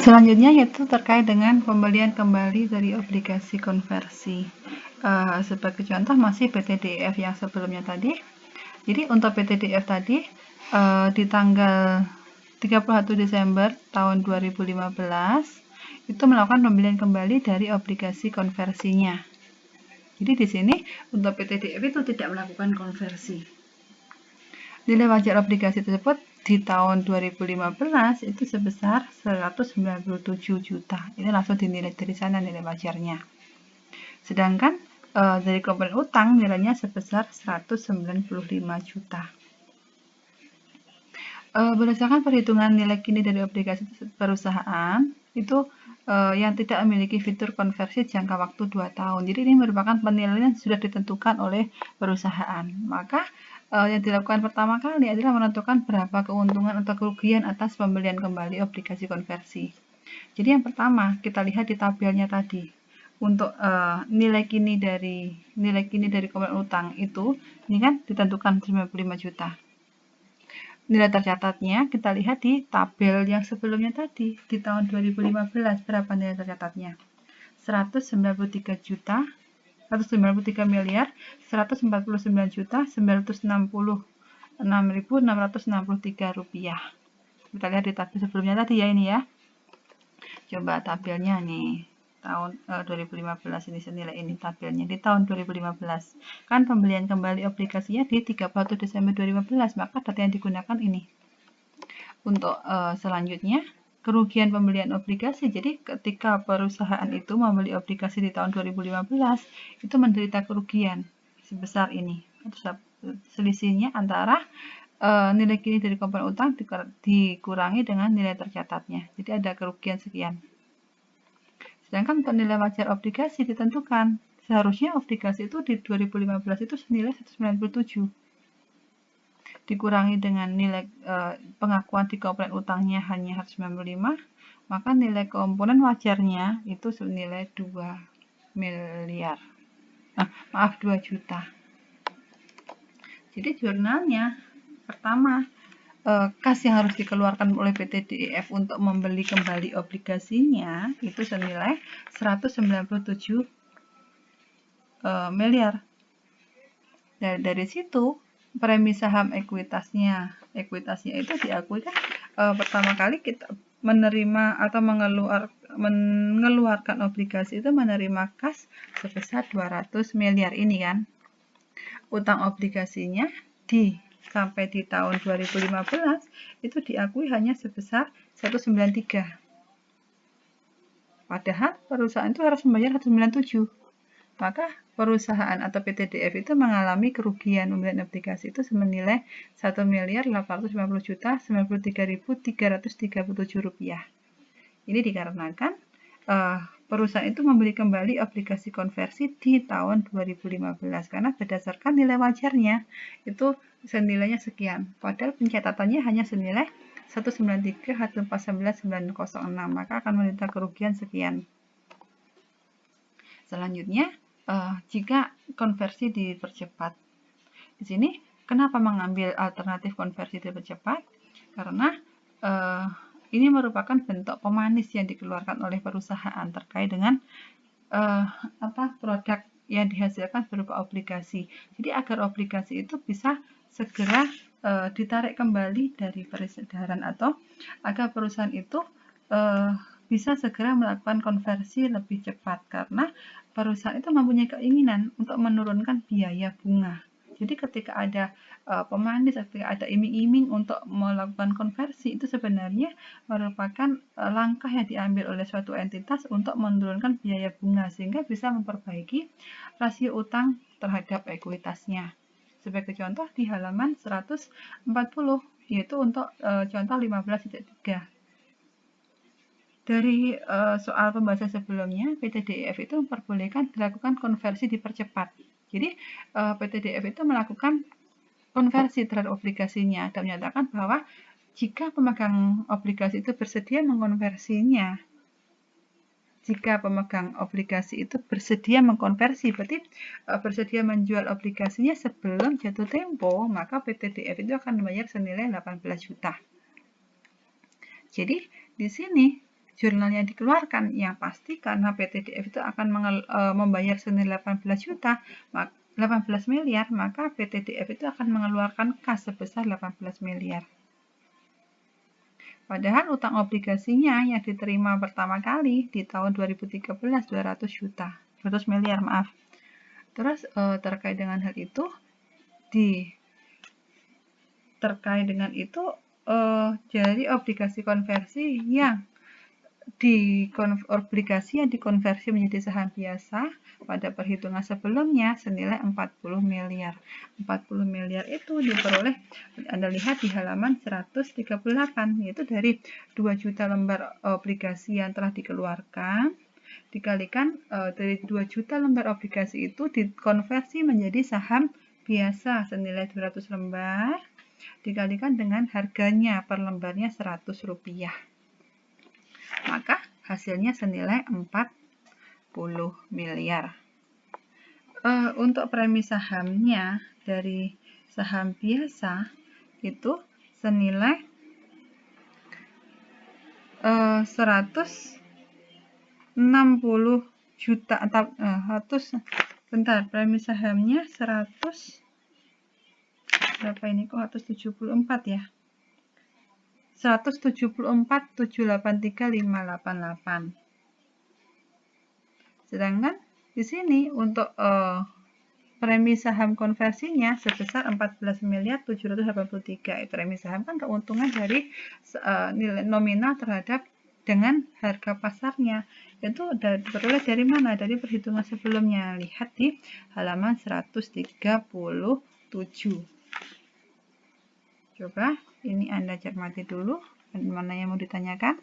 Selanjutnya yaitu terkait dengan pembelian kembali dari obligasi konversi. Sebagai contoh masih PTDF yang sebelumnya tadi. Jadi untuk PTDF tadi di tanggal 31 Desember tahun 2015 itu melakukan pembelian kembali dari obligasi konversinya. Jadi di sini untuk PTDF itu tidak melakukan konversi. Nilai wajar obligasi tersebut di tahun 2015 itu sebesar 197 juta. Ini langsung dinilai dari sana nilai wajarnya. Sedangkan dari komponen utang nilainya sebesar 195 juta. Berdasarkan perhitungan nilai kini dari obligasi perusahaan itu yang tidak memiliki fitur konversi jangka waktu 2 tahun. Jadi ini merupakan penilaian yang sudah ditentukan oleh perusahaan. Maka yang dilakukan pertama kali adalah menentukan berapa keuntungan atau kerugian atas pembelian kembali obligasi konversi. Jadi yang pertama kita lihat di tabelnya tadi. Untuk nilai kini dari komponen utang itu ini kan ditentukan 95 juta. Nilai tercatatnya kita lihat di tabel yang sebelumnya tadi. Di tahun 2015 berapa nilai tercatatnya? 193 juta 193 miliar 149 juta 966.663 rupiah. Kita lihat di tabel sebelumnya tadi ya ini ya. Coba tabelnya nih tahun 2015 ini senilai ini tabelnya di tahun 2015 kan pembelian kembali obligasinya di 31 Desember 2015, maka data yang digunakan ini. Untuk selanjutnya kerugian pembelian obligasi. Jadi ketika perusahaan itu membeli obligasi di tahun 2015 itu menderita kerugian sebesar ini. Selisihnya antara nilai kini dari komponen utang dikurangi dengan nilai tercatatnya. Jadi ada kerugian sekian. Sedangkan untuk nilai wajar obligasi ditentukan. Seharusnya obligasi itu di 2015 itu senilai 197. Dikurangi dengan nilai pengakuan di komponen utangnya hanya 195, maka nilai komponen wajarnya itu senilai 2 miliar. 2 juta. Jadi jurnalnya pertama kas yang harus dikeluarkan oleh PTDIF untuk membeli kembali obligasinya itu senilai 197 miliar. Dari situ premi saham ekuitasnya itu diakui kan pertama kali kita menerima atau mengeluarkan obligasi itu menerima kas sebesar 200 miliar ini kan. Utang obligasinya sampai di tahun 2015 itu diakui hanya sebesar 193. Padahal perusahaan itu harus membayar 197. Maka perusahaan atau PTDF itu mengalami kerugian pembelian obligasi itu senilai 1.850.093.337 rupiah. Ini dikarenakan perusahaan itu membeli kembali obligasi konversi di tahun 2015 karena berdasarkan nilai wajarnya itu senilainya sekian. Padahal pencatatannya hanya senilai 193.149.906, maka akan menderita kerugian sekian. Selanjutnya, jika konversi dipercepat. Di sini kenapa mengambil alternatif konversi dipercepat? Karena ini merupakan bentuk pemanis yang dikeluarkan oleh perusahaan terkait dengan produk yang dihasilkan berupa obligasi. Jadi agar obligasi itu bisa segera ditarik kembali dari peredaran atau agar perusahaan itu bisa segera melakukan konversi lebih cepat karena perusahaan itu mempunyai keinginan untuk menurunkan biaya bunga. Jadi ketika ada pemanis, ketika ada iming-iming untuk melakukan konversi itu sebenarnya merupakan langkah yang diambil oleh suatu entitas untuk menurunkan biaya bunga sehingga bisa memperbaiki rasio utang terhadap ekuitasnya. Sebagai contoh di halaman 140 yaitu untuk contoh 15.3. Dari soal pembahasan sebelumnya, PTDIF itu memperbolehkan dilakukan konversi dipercepat. Jadi PTDIF itu melakukan konversi terhadap obligasinya dan menyatakan bahwa jika pemegang obligasi itu bersedia mengkonversinya, berarti bersedia menjual obligasinya sebelum jatuh tempo, maka PTDIF itu akan membayar senilai 18 juta. Jadi di sini jurnal yang dikeluarkan? Yang pasti karena PTDF itu akan membayar senilai 18 juta, 18 miliar, maka PTDF itu akan mengeluarkan kas sebesar 18 miliar. Padahal utang obligasinya yang diterima pertama kali di tahun 2013 200 juta, 200 miliar maaf. Terus terkait dengan hal itu, jadi obligasi konversi yang dikonversi menjadi saham biasa pada perhitungan sebelumnya senilai 40 miliar. 40 miliar itu diperoleh, Anda lihat di halaman 138, yaitu dari 2 juta lembar obligasi yang telah dikeluarkan, dikalikan dari 2 juta lembar obligasi itu dikonversi menjadi saham biasa senilai 200 lembar, dikalikan dengan harganya per lembarnya Rp100. Maka hasilnya senilai 40 miliar. Untuk premi sahamnya dari saham biasa itu senilai 160 juta atau premi sahamnya 100 berapa ini kok 174 ya? 174.783.588. Sedangkan di sini untuk premi saham konversinya sebesar 14.783. Premi saham kan keuntungan dari nilai nominal terhadap dengan harga pasarnya. Itu diperoleh dari mana? Dari perhitungan sebelumnya. Lihat di halaman 137. Coba ini Anda cermati dulu, mana yang mau ditanyakan.